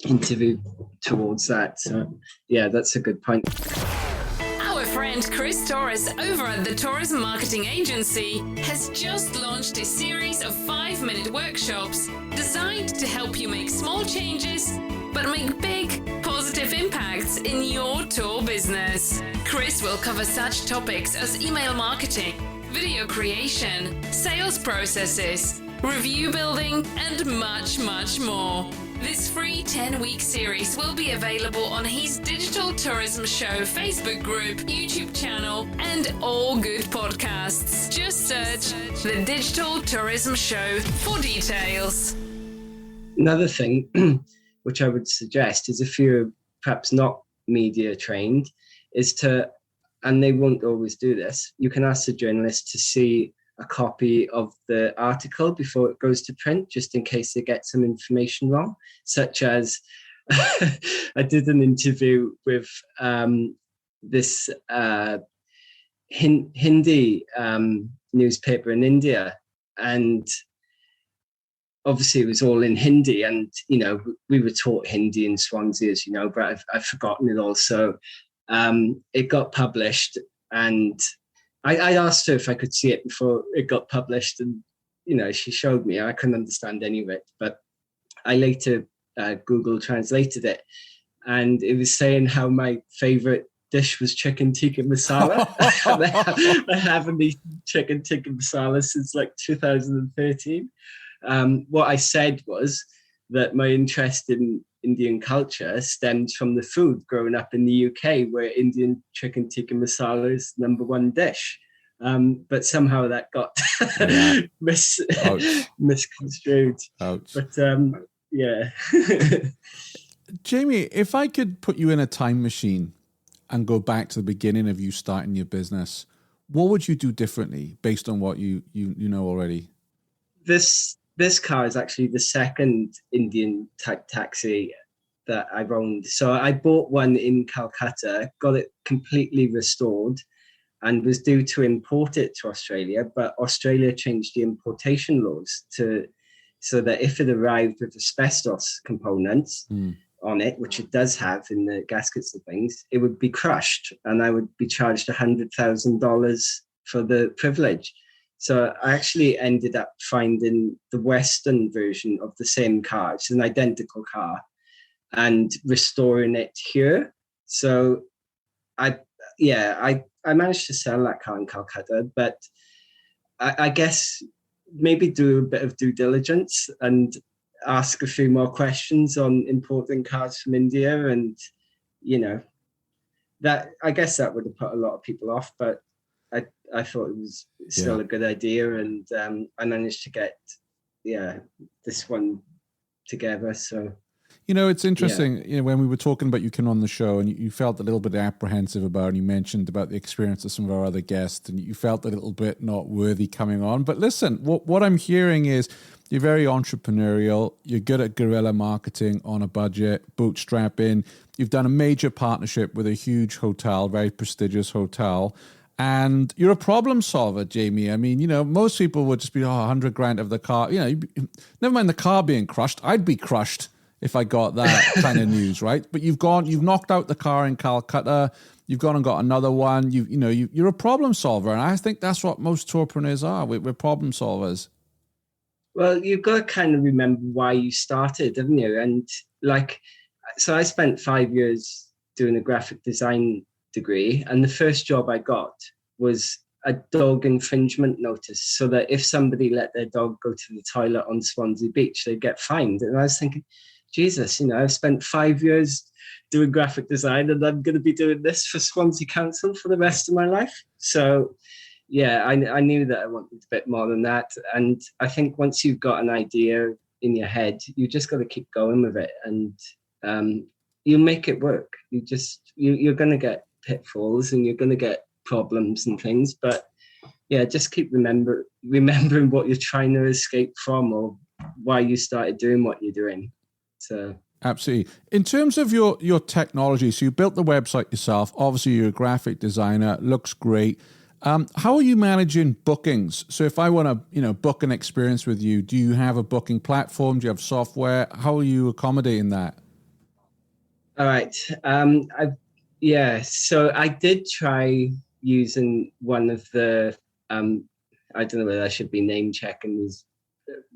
interview towards that. So yeah, that's a good point. Our friend Chris Torres over at the Tourism Marketing Agency has just launched a series of 5-minute workshops designed to help you make small changes but make big, positive impacts in your tour business. Chris will cover such topics as email marketing, video creation, sales processes, review building, and much, much more. This free 10-week series will be available on his Digital Tourism Show Facebook group, YouTube channel, and all good podcasts. Just search the Digital Tourism Show for details. Another thing which I would suggest is, if you're perhaps not media trained, is to, and they won't always do this, you can ask the journalist to see a copy of the article before it goes to print, just in case they get some information wrong, such as I did an interview with this Hindi newspaper in India, and obviously it was all in Hindi, and we were taught Hindi in Swansea, as you know, but I've forgotten it all. So it got published, and I asked her if I could see it before it got published, and she showed me. I couldn't understand any of it, but I later Google translated it, and it was saying how my favorite dish was chicken tikka masala. I haven't eaten chicken tikka masala since like 2013. What I said was that my interest in Indian culture stems from the food growing up in the UK, where Indian chicken tikka masala is number one dish. But somehow that got misconstrued. Ouch. But yeah. Jamie, if I could put you in a time machine and go back to the beginning of you starting your business, what would you do differently based on what you know already? This car is actually the second Indian type taxi that I've owned. So I bought one in Calcutta, got it completely restored, and was due to import it to Australia. But Australia changed the importation laws so that if it arrived with asbestos components on it, which it does have in the gaskets and things, it would be crushed, and I would be charged $100,000 for the privilege. So I actually ended up finding the Western version of the same car. It's an identical car, and restoring it here. So I managed to sell that car in Calcutta, but I guess maybe do a bit of due diligence and ask a few more questions on importing cars from India. And, that, I guess that would have put a lot of people off, but I thought it was still a good idea, and I managed to get this one together. So it's interesting. When we were talking about you coming on the show, and you felt a little bit apprehensive about, and you mentioned about the experience of some of our other guests, and you felt a little bit not worthy coming on. But listen, what I'm hearing is you're very entrepreneurial. You're good at guerrilla marketing on a budget, bootstrapping. You've done a major partnership with a huge hotel, very prestigious hotel. And you're a problem solver, Jamie. I mean, most people would just be, $100,000 of the car. Never mind the car being crushed. I'd be crushed if I got that kind of news, right? But you've knocked out the car in Calcutta. You've gone and got another one. You're a problem solver, and I think that's what most tourpreneurs are. We're problem solvers. Well, you've got to kind of remember why you started, haven't you? And so I spent 5 years doing a graphic design degree, and the first job I got was a dog infringement notice, so that if somebody let their dog go to the toilet on Swansea Beach, they'd get fined. And I was thinking, Jesus, I've spent 5 years doing graphic design, and I'm going to be doing this for Swansea Council for the rest of my life. So yeah, I knew that I wanted a bit more than that. And I think once you've got an idea in your head, you just got to keep going with it, and you make it work. You're going to get pitfalls and you're going to get problems and things, but yeah, just keep remembering what you're trying to escape from, or why you started doing what you're doing. So absolutely. In terms of your technology, so you built the website yourself. Obviously, you're a graphic designer. Looks great. How are you managing bookings? So if I want to, book an experience with you, do you have a booking platform? Do you have software? How are you accommodating that? All right. So I did try using one of the, I don't know whether I should be name checking these,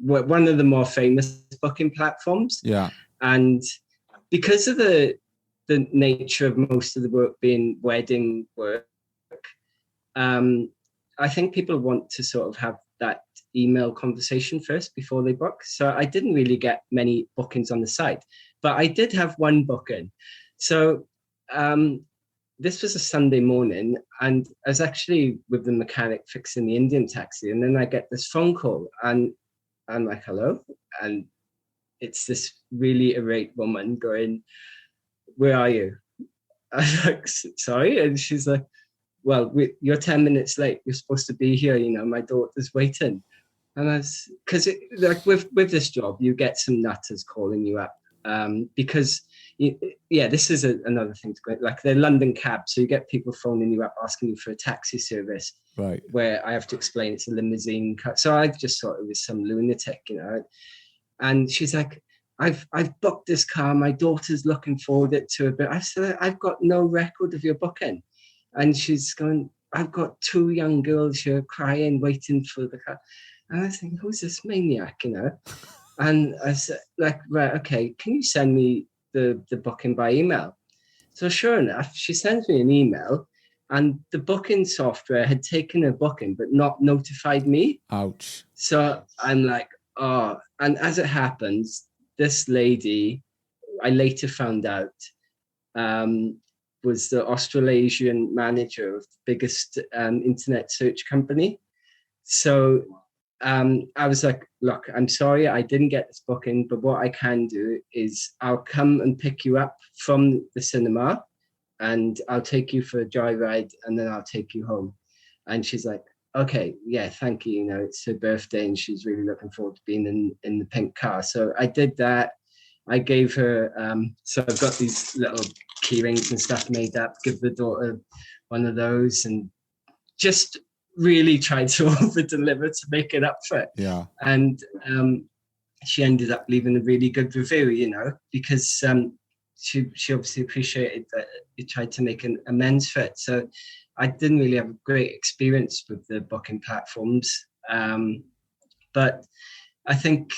one of the more famous booking platforms. Yeah. And because of the nature of most of the work being wedding work, I think people want to sort of have that email conversation first before they book. So I didn't really get many bookings on the site, but I did have one booking. So this was a Sunday morning, and I was actually with the mechanic fixing the Indian taxi, and then I get this phone call, and I'm like, hello? And it's this really irate woman going, where are you? I was like, sorry? And she's like, well, you're 10 minutes late. You're supposed to be here. My daughter's waiting. And because like with this job, you get some nutters calling you up because, this is another thing to go, like they're London cabs. So you get people phoning you up, asking you for a taxi service, right? Where I have to explain it's a limousine. So I just thought it was some lunatic, And she's like, I've booked this car. My daughter's looking forward to it, but I said, I've got no record of your booking. And she's going, I've got 2 young girls here crying, waiting for the car. And I was thinking, who's this maniac, And I said, like, right, okay, can you send me the booking by email? So sure enough, she sends me an email, and the booking software had taken a booking, but not notified me. Ouch. So I'm like, oh, and as it happens, this lady, I later found out, was the Australasian manager of the biggest internet search company. So I was like, look, I'm sorry, I didn't get this booking, but what I can do is I'll come and pick you up from the cinema, and I'll take you for a joyride, and then I'll take you home. And she's like, okay, yeah, thank you. It's her birthday, and she's really looking forward to being in the pink car. So I did that. I gave her, so I've got these little key rings and stuff made up, give the daughter one of those, and just really tried to over deliver to make it up for it. Yeah. And she ended up leaving a really good review, because she obviously appreciated that you tried to make an amends for it. So I didn't really have a great experience with the booking platforms. But I think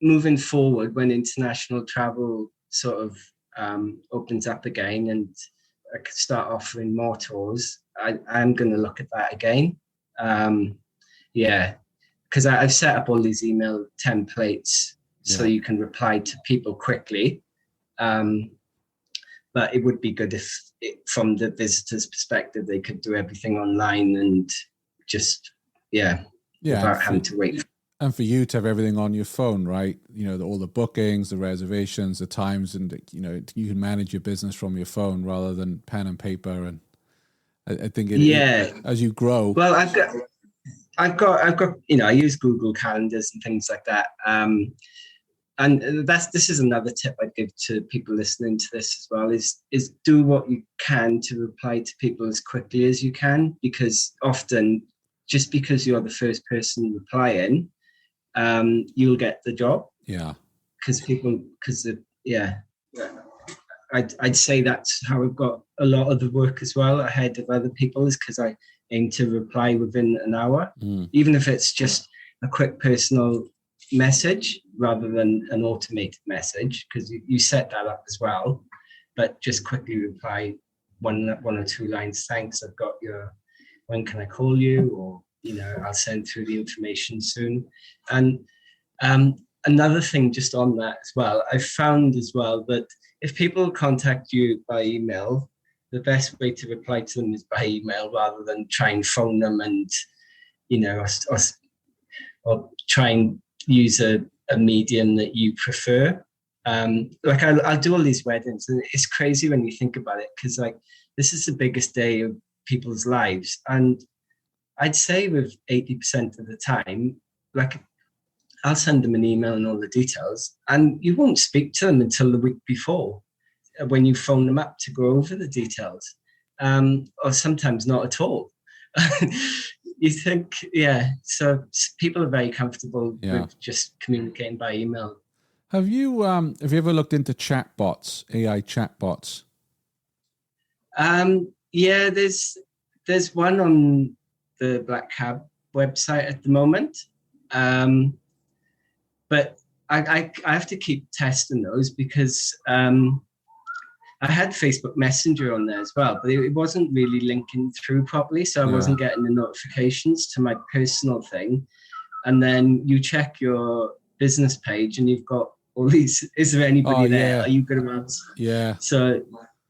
moving forward, when international travel sort of opens up again and I could start offering more tours, I'm going to look at that again. Because I've set up all these email templates so you can reply to people quickly. But it would be good if, from the visitor's perspective, they could do everything online and just, without having to wait. And for you to have everything on your phone, right? All the bookings, the reservations, the times, and, you can manage your business from your phone rather than pen and paper. And I think as you grow. Well, I've got, I use Google Calendars and things like that. And this is another tip I'd give to people listening to this as well, is do what you can to reply to people as quickly as you can, because often just because you're the first person replying, you'll get the job. Yeah. I'd say that's how I've got a lot of the work as well ahead of other people, is because I aim to reply within an hour, even if it's just a quick personal message rather than an automated message, because you set that up as well. But just quickly reply one or 2 lines. Thanks, I've got your, when can I call you? Or, I'll send through the information soon. And another thing just on that as well, I found as well that if people contact you by email, the best way to reply to them is by email rather than try and phone them and, or try and use a medium that you prefer. I'll do all these weddings, and it's crazy when you think about it, because this is the biggest day of people's lives, and I'd say with 80% of the time, I'll send them an email and all the details, and you won't speak to them until the week before when you phone them up to go over the details, or sometimes not at all. You think, so people are very comfortable with just communicating by email. Have you ever looked into chatbots, AI chatbots? There's one on the Black Cab website at the moment, but I have to keep testing those, because I had Facebook Messenger on there as well, but it wasn't really linking through properly, so I wasn't getting the notifications to my personal thing. And then you check your business page and you've got all these, is there anybody there? Are you going to answer? Yeah. So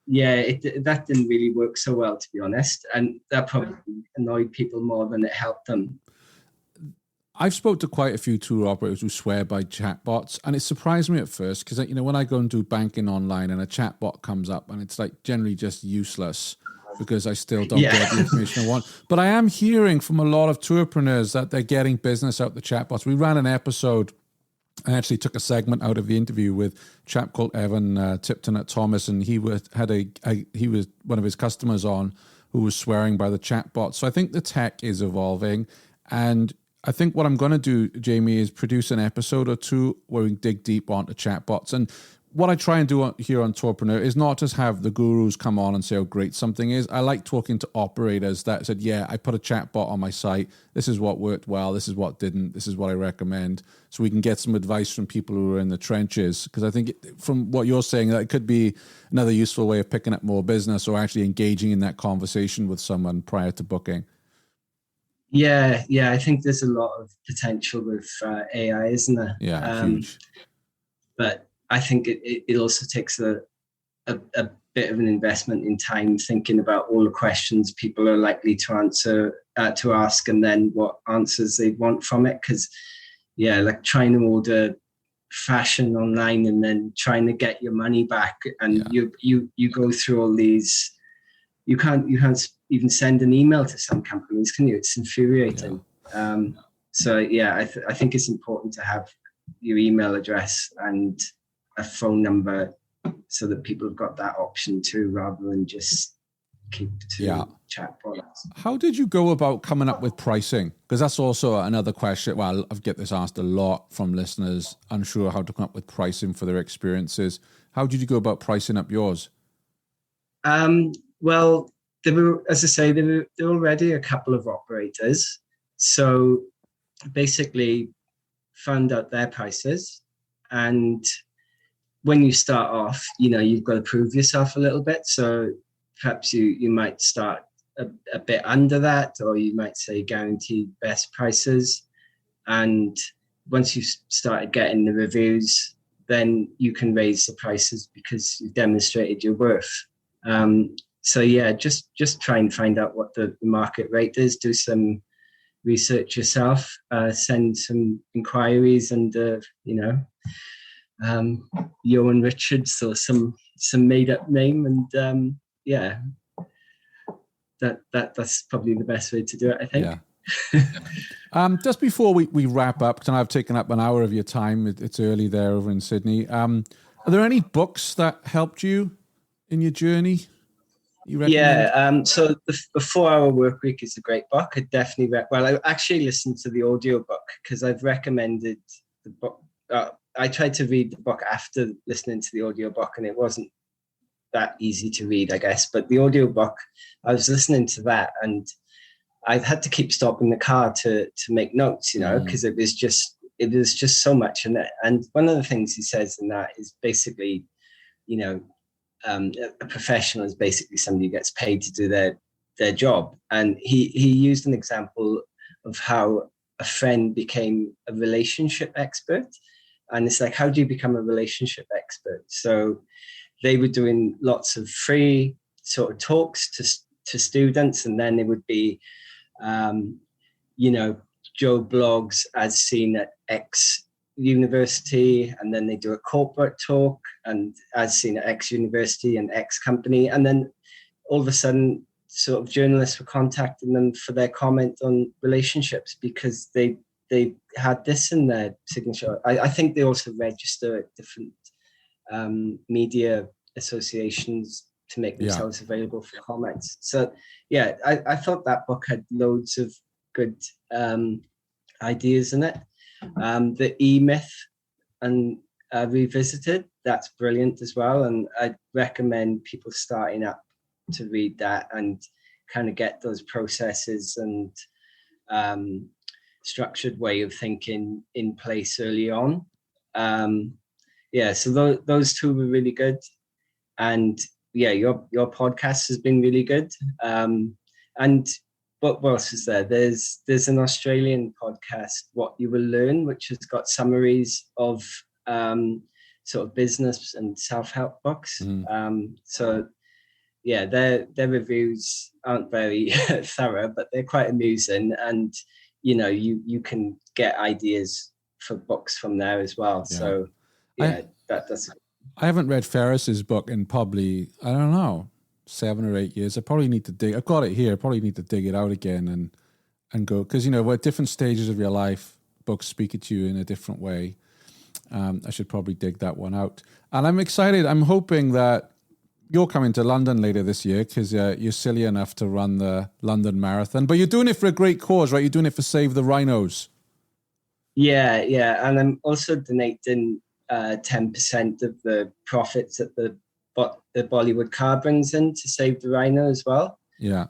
that didn't really work so well, to be honest. And that probably annoyed people more than it helped them. I've spoke to quite a few tour operators who swear by chatbots, and it surprised me at first because, when I go and do banking online and a chatbot comes up, and it's generally just useless because I still don't get the information I want. But I am hearing from a lot of tourpreneurs that they're getting business out the chatbots. We ran an episode. I actually took a segment out of the interview with a chap called Evan Tipton at Thomas, and he was one of his customers on who was swearing by the chatbot. So I think the tech is evolving, and I think what I'm going to do, Jamie, is produce an episode or two where we dig deep onto chatbots. And what I try and do here on Tourpreneur is not just have the gurus come on and say how great something is. I like talking to operators that said, I put a chatbot on my site. This is what worked well. This is what didn't. This is what I recommend. So we can get some advice from people who are in the trenches. Because I think from what you're saying, that could be another useful way of picking up more business or actually engaging in that conversation with someone prior to booking. Yeah, I think there's a lot of potential with AI, isn't there? Yeah, huge. But I think it also takes a bit of an investment in time, thinking about all the questions people are likely to ask, and then what answers they want from it. Because trying to order fashion online and then trying to get your money back, and you go through all these. You can't even send an email to some companies, can you? It's infuriating. I think it's important to have your email address and a phone number so that people have got that option too, rather than just keep to chat products. How did you go about coming up with pricing? Because that's also another question. Well, I've get this asked a lot from listeners, unsure how to come up with pricing for their experiences. How did you go about pricing up yours? Well, there were already a couple of operators. So basically found out their prices. And when you start off, you've got to prove yourself a little bit. So perhaps you might start a bit under that, or you might say guaranteed best prices. And once you've started getting the reviews, then you can raise the prices because you've demonstrated your worth. Just try and find out what the market rate is, do some research yourself, send some inquiries, and Johan Richards or some made up name, and that's probably the best way to do it, I think. Just before we wrap up, because I've taken up an hour of your time, it's early there over in Sydney. Are there any books that helped you in your journey? So the 4-Hour Work Week is a great book. I definitely I actually listened to the audiobook because I've recommended the book. I tried to read the book after listening to the audiobook, and it wasn't that easy to read, I guess. But the audiobook, I was listening to that, and I had to keep stopping the car to make notes, because it was just so much in it. And one of the things he says in that is basically, a professional is basically somebody who gets paid to do their job. And he used an example of how a friend became a relationship expert. And it's like, how do you become a relationship expert? So they were doing lots of free sort of talks to students, and then it would be, Joe blogs as seen at X university, and then they do a corporate talk and as seen at X university and X company, and then all of a sudden sort of journalists were contacting them for their comment on relationships because they had this in their signature. I think they also register at different media associations to make themselves available for comments. So yeah, I thought that book had loads of good ideas in it. The E-Myth and Revisited, that's brilliant as well, and I'd recommend people starting up to read that and kind of get those processes and structured way of thinking in place early on. So those two were really good, and your podcast has been really good. And what else is there? There's an Australian podcast, What You Will Learn, which has got summaries of sort of business and self-help books. Their reviews aren't very thorough, but they're quite amusing, and you can get ideas for books from there as well. Yeah. So that's. I haven't read Ferris's book in probably, I don't know, 7 or 8 years. I probably need to dig. I've got it here. I probably need to dig it out again and go, because we're at different stages of your life. Books speak to you in a different way. I should probably dig that one out. And I'm excited. I'm hoping that you're coming to London later this year because you're silly enough to run the London Marathon. But you're doing it for a great cause, right? You're doing it for Save the Rhinos. Yeah. And I'm also donating 10% of the profits that the Bollywood car brings in to Save the Rhino as well. Yeah.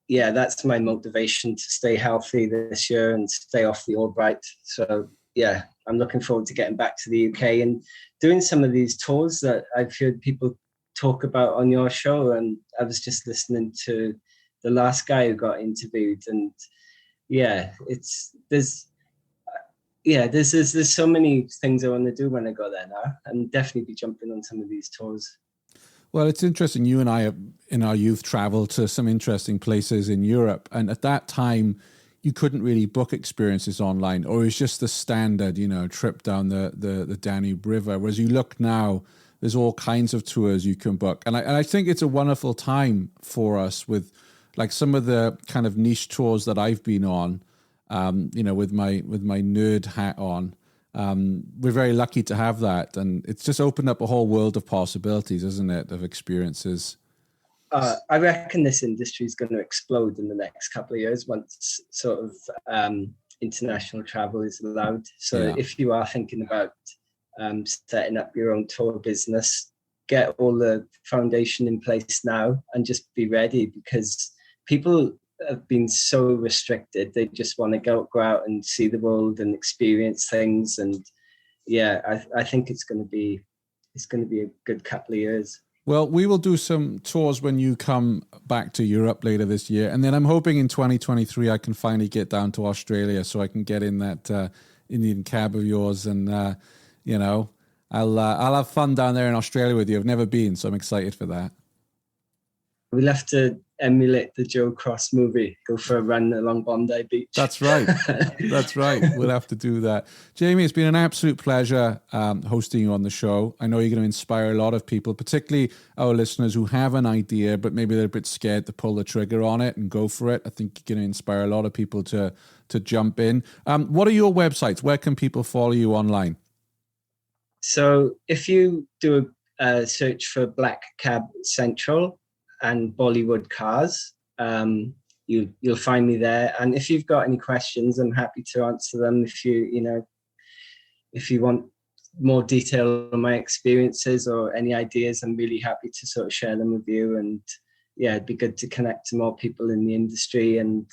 That's my motivation to stay healthy this year and stay off the Albright. So yeah, I'm looking forward to getting back to the UK and doing some of these tours that I've heard people talk about on your show. And I was just listening to the last guy who got interviewed, and there's so many things I want to do when I go there now, and definitely be jumping on some of these tours. Well, it's interesting. You and I have, in our youth, traveled to some interesting places in Europe, and at that time, you couldn't really book experiences online, or it was just the standard, trip down the Danube River. Whereas you look now, there's all kinds of tours you can book, and I think it's a wonderful time for us with, like, some of the kind of niche tours that I've been on. With my nerd hat on, we're very lucky to have that, and it's just opened up a whole world of possibilities, isn't it, of experiences? I reckon this industry is going to explode in the next couple of years once sort of international travel is allowed. So if you are thinking about setting up your own tour business, get all the foundation in place now and just be ready, because people have been so restricted. They just want to go out and see the world and experience things. And I think it's going to be a good couple of years. Well, we will do some tours when you come back to Europe later this year. And then I'm hoping in 2023 I can finally get down to Australia so I can get in that Indian cab of yours. And, I'll have fun down there in Australia with you. I've never been, so I'm excited for that. We'll have to emulate the Joe Cross movie, go for a run along Bondi Beach. That's right. That's right. We'll have to do that. Jamie, it's been an absolute pleasure hosting you on the show. I know you're going to inspire a lot of people, particularly our listeners who have an idea, but maybe they're a bit scared to pull the trigger on it and go for it. I think you're going to inspire a lot of people to jump in. What are your websites? Where can people follow you online? So if you do a search for Black Cab Central and Bollywood cars, you'll find me there. And if you've got any questions, I'm happy to answer them. If you want more detail on my experiences or any ideas, I'm really happy to sort of share them with you. And it'd be good to connect to more people in the industry. And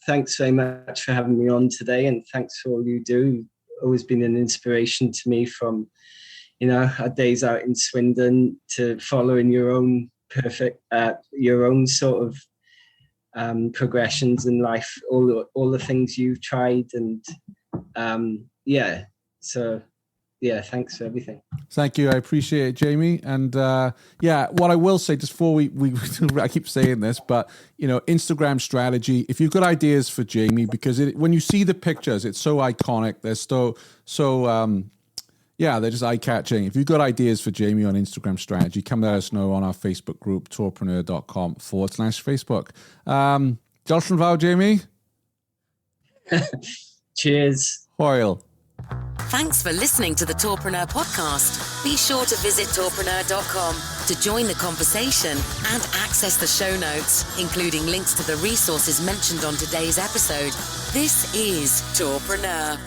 thanks very much for having me on today, and thanks for all you do. You've always been an inspiration to me, from our days out in Swindon to following your own your own sort of progressions in life, all the things you've tried. And so yeah, thanks for everything. Thank you. I appreciate it, Jamie. And what I will say, just before we I keep saying this, but Instagram strategy, if you've got ideas for Jamie, because when you see the pictures, it's so iconic. They're they're just eye-catching. If you've got ideas for Jamie on Instagram strategy, come let us know on our Facebook group, tourpreneur.com/Facebook. Diolch yn fawr, Jamie. Cheers. Hwyl. Thanks for listening to the Tourpreneur podcast. Be sure to visit tourpreneur.com to join the conversation and access the show notes, including links to the resources mentioned on today's episode. This is Tourpreneur.